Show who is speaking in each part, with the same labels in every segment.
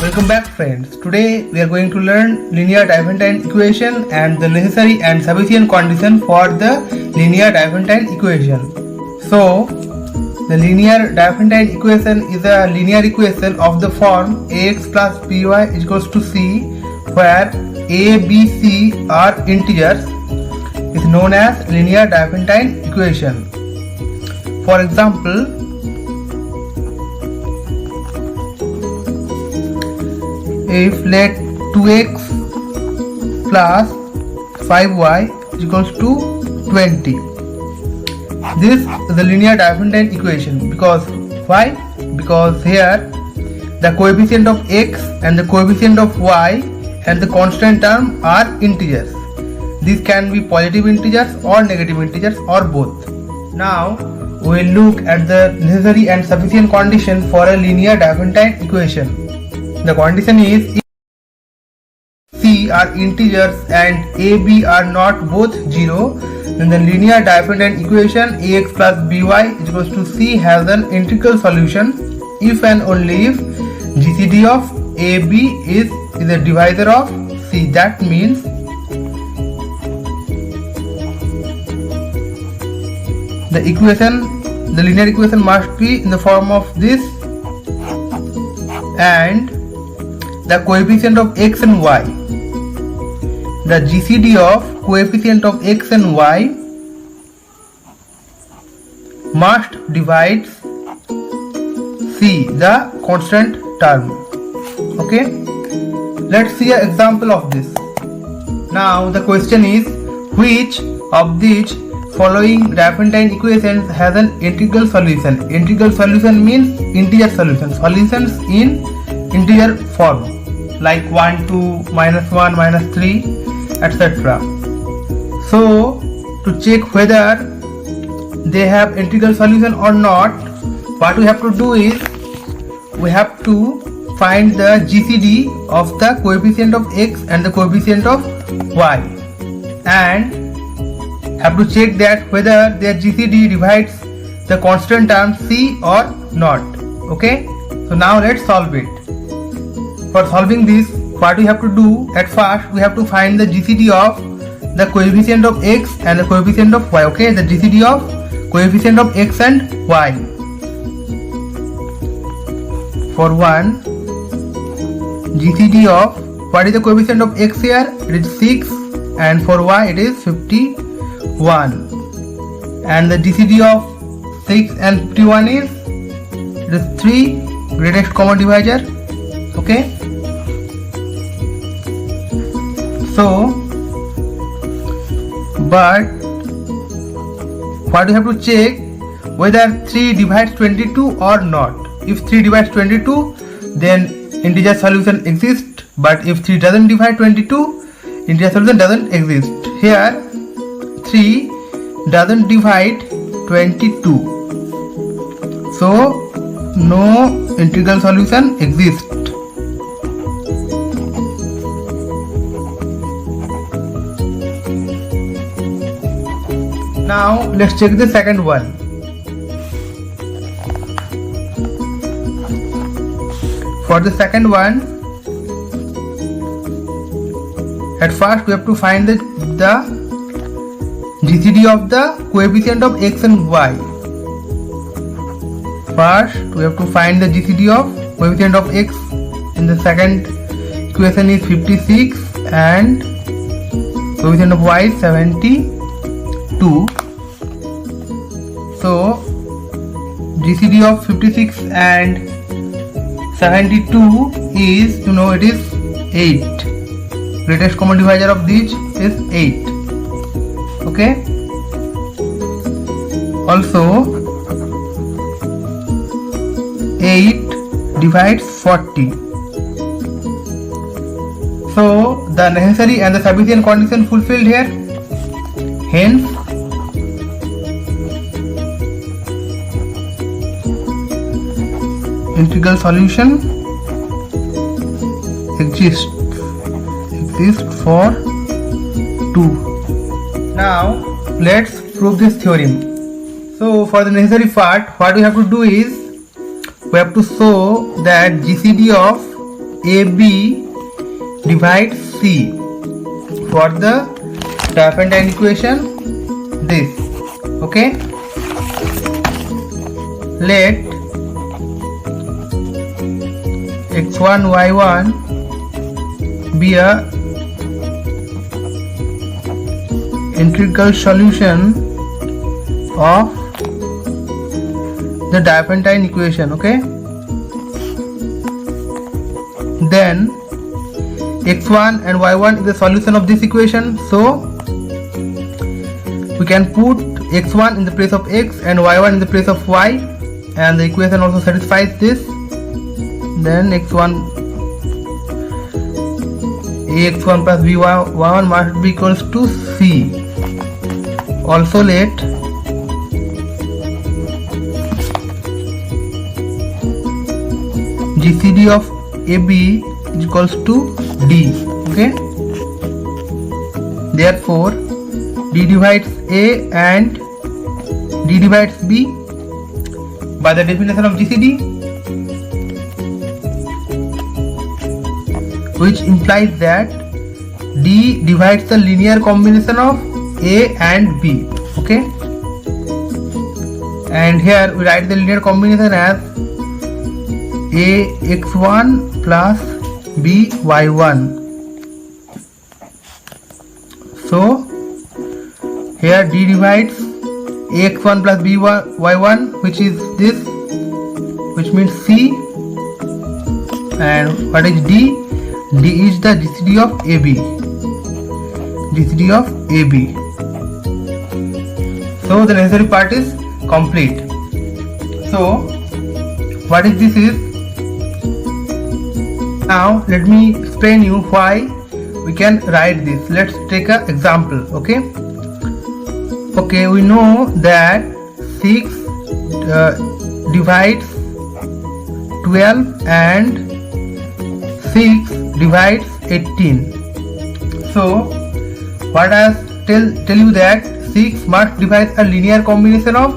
Speaker 1: Welcome back friends. Today we are going to learn linear Diophantine equation and the necessary and sufficient condition for the linear Diophantine equation. So the linear Diophantine equation is a linear equation of the form ax plus by is equals to c where a, b, c are integers is known as linear Diophantine equation. For example, if let 2x plus 5y is equals to 20. This is the linear Diophantine equation because why? Because here the coefficient of x and the coefficient of y and the constant term are integers. These can be positive integers or negative integers or both. Now we will look at the necessary and sufficient condition for a linear Diophantine equation. The condition is if c are integers and a, b are not both 0, then the linear Diophantine equation ax plus by is equals to c has an integral solution if and only if GCD of ab is a divisor of c. That means the linear equation must be in the form of this, and the coefficient of x and y, the GCD of coefficient of x and y must divide c, the constant term. Okay, let's see an example of this. Now the question is, which of these following Diophantine equations has an integral solution? Integral solution means integer solution, solutions in integer form like 1, 2, minus 1, minus 3, etc. So to check whether they have integral solution or not, what we have to do is we have to find the GCD of the coefficient of x and the coefficient of y, and have to check that whether their GCD divides the constant term c or not. Okay, so now let's solve it. For solving this, what we have to do, at first we have to find the GCD of the coefficient of x and the coefficient of y. Okay, the GCD of coefficient of x and y. For 1, GCD of, what is the coefficient of x here? It is 6, and for y it is 51, and the GCD of 6 and 51 is 3, greatest common divisor. Okay, so but what you have to check whether 3 divides 22 or not. If 3 divides 22, then integer solution exists, but if 3 doesn't divide 22, integer solution doesn't exist. Here 3 doesn't divide 22, so no integral solution exists. Now let's check the second one. For the second one, at first we have to find the GCD of the coefficient of x and y. First we have to find the GCD of coefficient of x. In the second equation is 56 and coefficient of y is 72. So GCD of 56 and 72 is, it is 8. Greatest common divisor of these is 8. Okay, also 8 divides 40. So the necessary and the sufficient condition fulfilled here. Hence integral solution exists for 2. Now let's prove this theorem. So for the necessary part, what we have to do is we have to show that GCD of AB divides C. For the Diophantine equation, this. Okay. Let x1 y1 be a integral solution of the Diophantine equation. Okay. Then x1 and y1 is the solution of this equation, so we can put x1 in the place of x and y1 in the place of y, and the equation also satisfies this. Then x1 ax1 plus by1 must be equals to c. Also let GCD of AB is equals to D. Okay. Therefore, D divides A and D divides B by the definition of GCD, which implies that D divides the linear combination of A and B. Okay. And here we write the linear combination as ax1 plus by1. So here D divides ax1 plus by1, which is this, which means C. And what is D? D is the GCD of AB. GCD of AB. So the necessary part is complete. So what is this is? Now let me explain you why we can write this. Let's take an example. Okay. Okay, we know that 6 divides 12 and 6 divides 18. So what I tell you that 6 must divide a linear combination of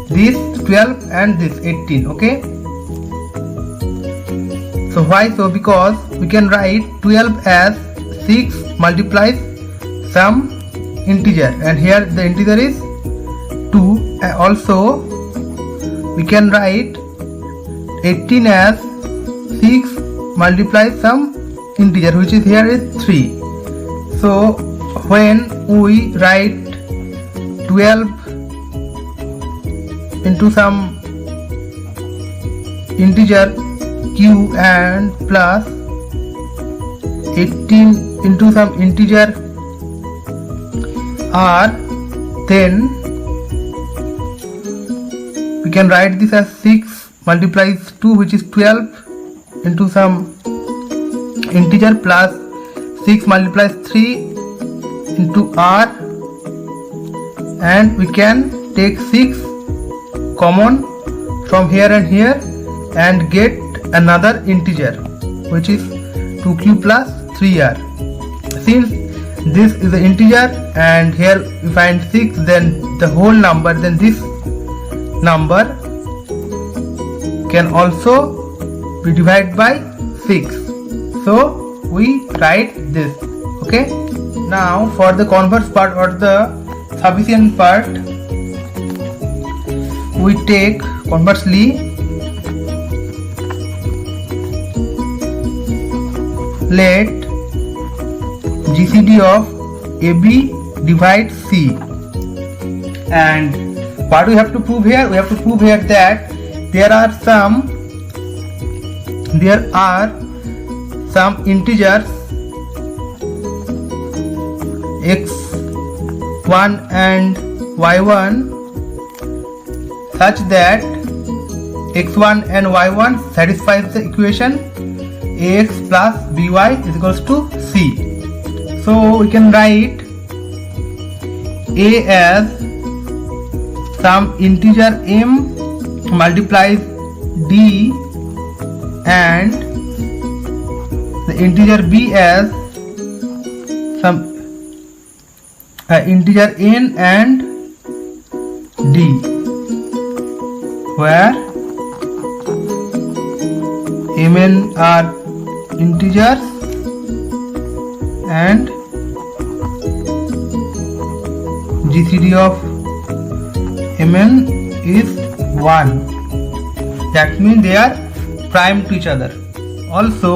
Speaker 1: this 12 and this 18. Okay. So why so? Because we can write 12 as 6 multiplies some integer, and here the integer is 2. And also we can write 18 as 6 multiplies some integer, which is here is 3. So when we write 12 into some integer q and plus 18 into some integer r, then we can write this as 6 multiplies 2, which is 12 into some integer plus 6 multiplies 3 into r, and we can take 6 common from here and here and get another integer, which is 2q plus 3r. Since this is the integer and here we find 6, then the whole number, then this number can also be divided by 6. So we write this. Okay. Now for the converse part or the sufficient part, we take conversely, let GCD of AB divide C. And what we have to prove here? We have to prove here that there are some integers x1 and y1 such that x1 and y1 satisfies the equation ax plus by is equals to c. So we can write a as some integer m multiplies d, and the integer b as some integer n and d, where mn are integers and GCD of Mn is 1. That means they are prime to each other. Also,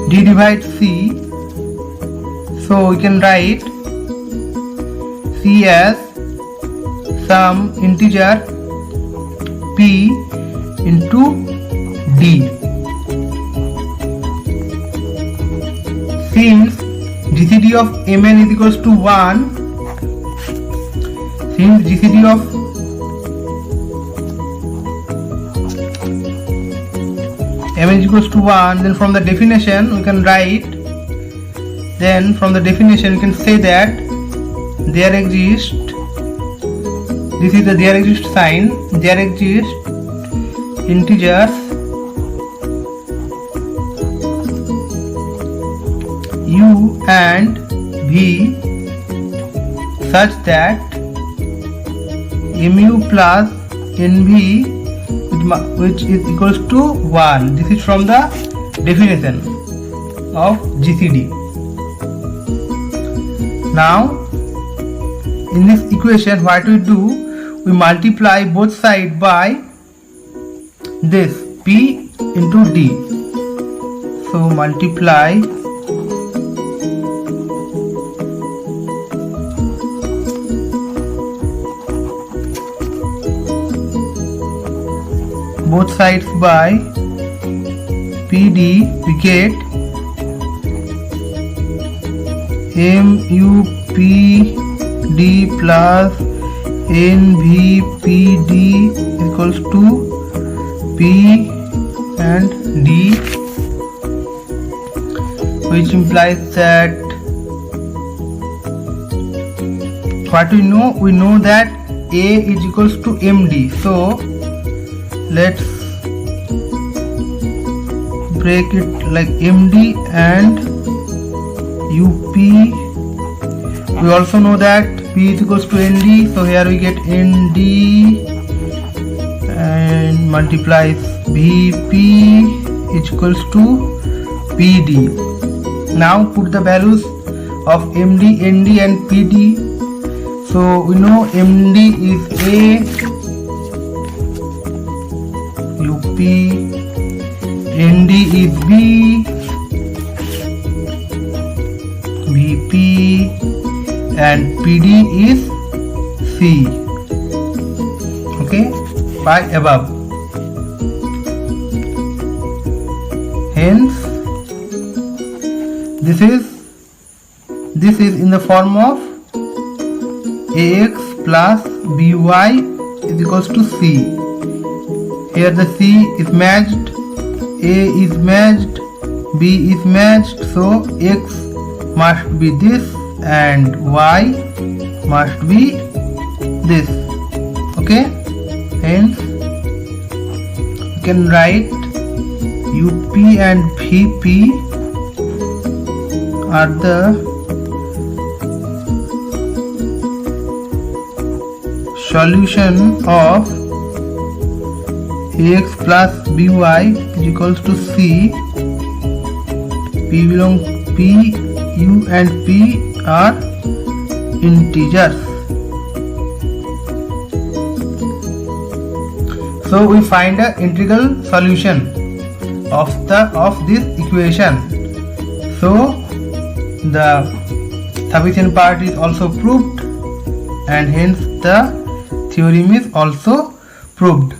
Speaker 1: D divides C, so we can write C as some integer P into D. Since GCD of Mn is equals to 1, since GCD of Mn is equals to 1, then from the definition we can write, then from the definition we can say that there exists, this is the there exists sign, there exists integers u and v such that mu plus nv which is equals to 1. This is from the definition of GCD. Now in this equation what we do, we multiply both sides by this P into D. So multiply both sides by PD, we get MUPD plus NVPD equals to P and D, which implies that what we know? We know that A is equals to MD. So let's break it like MD and UP. We also know that P is equals to ND, so here we get ND and multiplies VP is equals to PD. Now put the values of MD, ND and PD. So we know MD is A, UP, ND is B, VP and PD is C. Okay, by above. Hence this is in the form of AX plus BY is equals to C. Here the C is matched, A is matched, B is matched, so X must be this and Y must be this. Okay, hence you can write UP and VP are the solution of Ax plus By is equals to C. P belongs P, U and P are integers. So we find the integral solution of this equation. So the sufficient part is also proved and hence the theorem is also proved.